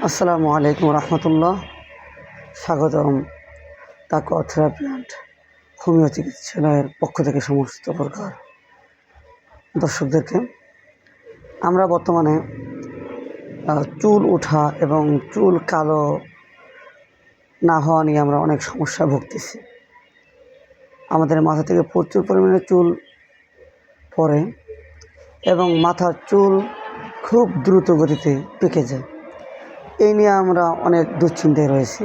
আসসালামু আলাইকুম রহমতুল্লাহ। স্বাগতম তাকওয়া থেরাপি অ্যান্ড হোমিও চিকিৎসালয়ের পক্ষ থেকে সমস্ত প্রকার দর্শকদেরকে। আমরা বর্তমানে চুল ওঠা এবং চুল কালো না হওয়া নিয়ে আমরা অনেক সমস্যায় ভুগতেছি। আমাদের মাথা থেকে প্রচুর পরিমাণে চুল পড়ে এবং মাথার চুল খুব দ্রুত গতিতে পেকে যায়। এই নিয়ে আমরা অনেক দুশ্চিন্তায় রয়েছি।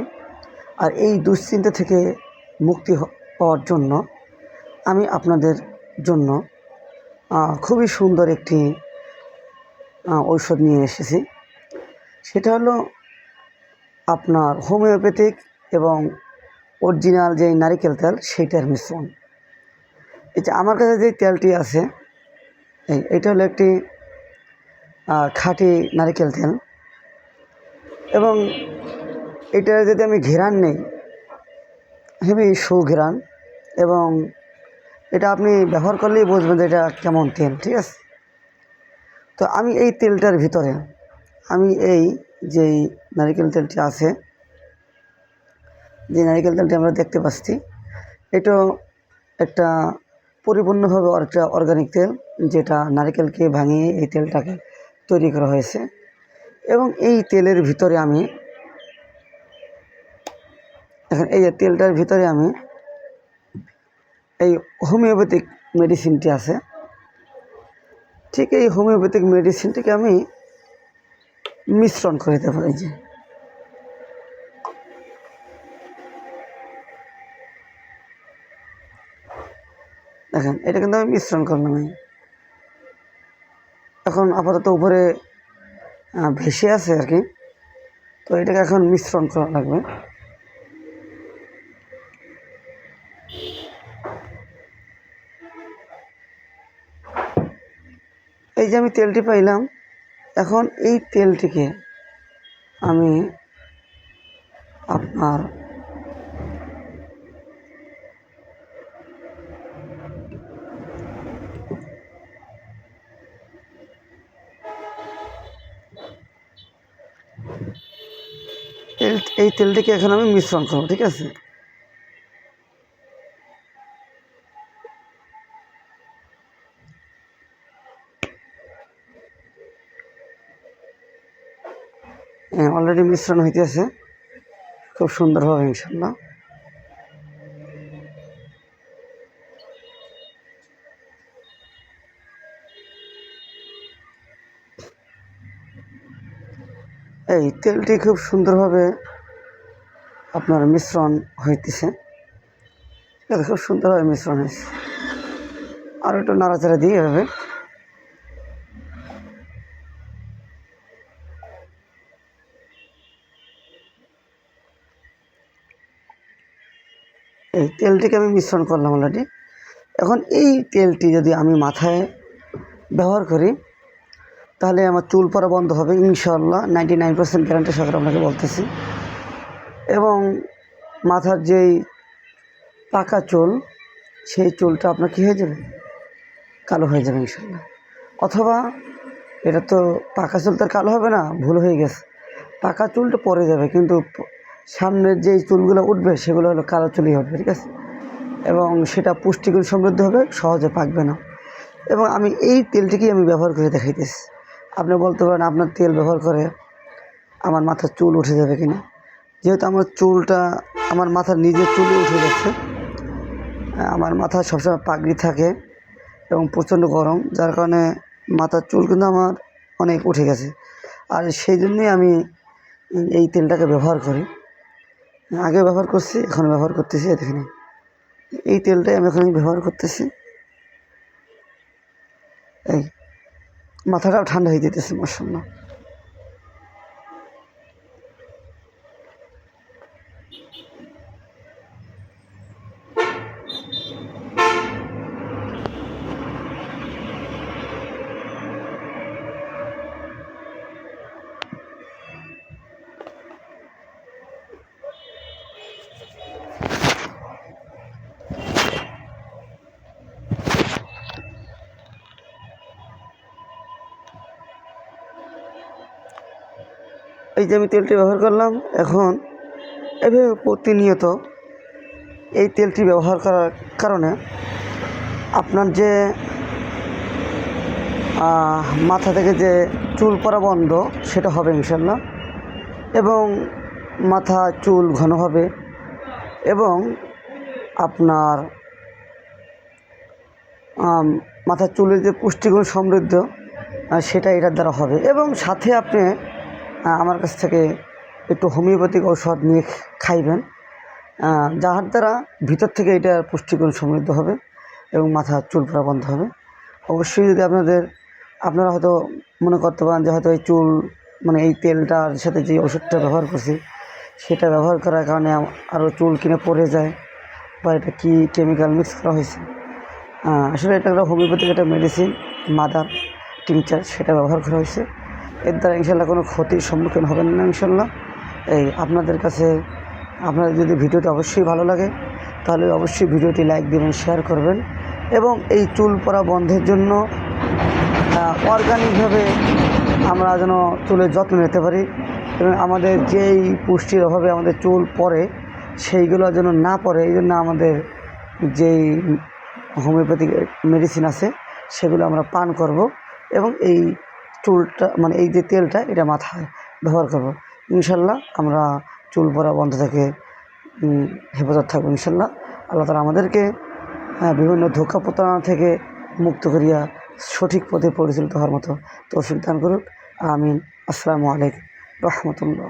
আর এই দুশ্চিন্তা থেকে মুক্তি পাওয়ার জন্য আমি আপনাদের জন্য খুবই সুন্দর একটি ঔষধ নিয়ে এসেছি। সেটা হলো আপনার হোমিওপ্যাথিক এবং অরিজিনাল যে নারিকেল তেল সেইটার মিশ্রণ। এই যে আমার কাছে যে তেলটি আছে এইটা হলো একটি খাঁটি নারিকেল তেল, এবং এটা যদি আমি ঘেরান নেই হেভি সুঘেরান, এবং এটা আপনি ব্যবহার করলেই বুঝবেন যে এটা কেমন তেল। ঠিক আছে, তো আমি এই তেলটার ভিতরে আমি এই যেই নারিকেল তেলটি আছে, যে নারিকেল তেলটি আমরা দেখতে পাচ্ছি, এটা একটা পরিপূর্ণভাবে একটা অর্গানিক তেল, যেটা নারিকেলকে ভাঙিয়ে এই তেলটাকে তৈরি করা হয়েছে। এবং এই তেলের ভিতরে আমি এখন এই যে তেলটার ভিতরে আমি এই হোমিওপ্যাথিক মেডিসিনটি আছে, ঠিক এই হোমিওপ্যাথিক মেডিসিনটিকে আমি মিশ্রণ করে দেবো। এই যে দেখেন, এটা কিন্তু আমি মিশ্রণ করলাম। এখন আপাতত উপরে ভেসে আছে আর কি, তো এটাকে এখন মিশ্রণ করা লাগবে। এই যে আমি তেলটি পাইলাম, এখন এই তেলটিকে আমি আপনার এই তেলটিকে এখন আমি মিশ্রণ করবো। ঠিক আছে, অলরেডি মিশ্রণ হইতেছে খুব সুন্দরভাবে ইনশাল্লাহ। এই তেলটি খুব সুন্দরভাবে আপনার মিশ্রণ হইতেছে, খুব সুন্দরভাবে মিশ্রণ হয়েছে। আর একটু নাড়াচাড়া দিয়ে এভাবে এই তেলটিকে আমি মিশ্রণ করলাম অলরেডি। এখন এই তেলটি যদি আমি মাথায় ব্যবহার করি তাহলে আমার চুল পড়া বন্ধ হবে ইনশাআল্লাহ। 99% গ্যারান্টি সহকারে আপনাকে বলতেছি। এবং মাথার যেই পাকা চুল, সেই চুলটা আপনার কী হয়ে যাবে, কালো হয়ে যাবে ইনশাআল্লাহ। অথবা এটা তো পাকা চুল তো কালো হবে না, ভুল হয়ে গেছে, পাকা চুলটা পড়ে যাবে, কিন্তু সামনের যেই চুলগুলো উঠবে সেগুলো হলো কালো চুলই হবে। ঠিক আছে, এবং সেটা পুষ্টিগুণ সমৃদ্ধ হবে, সহজে পাকবে না। এবং আমি এই তেলটিকেই আমি ব্যবহার করে দেখাইতেছি। আপনি বলতে পারেন আপনার তেল ব্যবহার করে আমার মাথার চুল উঠে যাবে কিনা। যেহেতু আমার চুলটা, আমার মাথার নিজের চুলই উঠে যাচ্ছে, আমার মাথা সবসময় পাগড়ি থাকে এবং প্রচণ্ড গরম, যার কারণে মাথার চুল কিন্তু আমার অনেক উঠে গেছে। আর সেই জন্যই আমি এই তেলটাকে ব্যবহার করি। আগে ব্যবহার করছি, এখন ব্যবহার করতেছি। দেখেন, এই তেলটাই আমি এখন ব্যবহার করতেছি। এই মাথাটাও ঠান্ডা হয়ে যেতেছে মাশাআল্লাহ। এই যে আমি তেলটি ব্যবহার করলাম, এখন এভাবে প্রতিনিয়ত এই তেলটি ব্যবহার করার কারণে আপনার যে মাথা থেকে যে চুল পড়া বন্ধ সেটা হবে ইনশাল্লাহ, এবং মাথা চুল ঘন হবে, এবং আপনার মাথার চুলের যে পুষ্টিগুণ সমৃদ্ধ সেটা এটার দ্বারা হবে। এবং সাথে আপনি আমার কাছ থেকে একটু হোমিওপ্যাথিক ঔষধ নিয়ে খাইবেন, যার দ্বারা ভিতর থেকে এটা পুষ্টিগুণ সমৃদ্ধ হবে এবং মাথার চুল পড়া বন্ধ হবে। অবশ্যই যদি আপনারা হয়তো মনে করতে পারেন যে হয়তো এই চুল মানে এই তেলটার সাথে যে ওষুধটা ব্যবহার করছি সেটা ব্যবহার করার কারণে আরও চুল কিনে পড়ে যায়, বা এটা কী কেমিক্যাল মিক্স করা হয়েছে। আসলে এটা একটা হোমিওপ্যাথিক একটা মেডিসিন, মাদার টিংচার, সেটা ব্যবহার করা হয়েছে। এর দ্বারা ইনশাল্লাহ কোনো ক্ষতির সম্মুখীন হবেন না ইনশাল্লাহ। এই আপনাদের কাছে আপনাদের যদি ভিডিওটি অবশ্যই ভালো লাগে তাহলে অবশ্যই ভিডিওটি লাইক দেবেন, শেয়ার করবেন, এবং এই চুল পড়া বন্ধের জন্য অর্গানিকভাবে আমরা যেন চুলের যত্ন নিতে পারি, এবং আমাদের যেই পুষ্টির অভাবে আমাদের চুল পড়ে সেইগুলো যেন না পড়ে, এই জন্য আমাদের যেই হোমিওপ্যাথিক মেডিসিন আছে সেগুলো আমরা পান করব, এবং এই চুলটা মানে এই যে তেলটা এটা মাথায় ব্যবহার করব। ইনশাল্লাহ আমরা চুল পড়া বন্ধ থেকে হেফাজত থাকবো ইনশাল্লাহ। আল্লাহ তাআলা আমাদেরকে বিভিন্ন ধোঁকা প্রতারণা থেকে মুক্ত করিয়া সঠিক পথে পরিচালিত হওয়ার মতো তৌফিক দান করুক। আমিন। আসসালামু আলাইকুম রহমতুল্লাহ।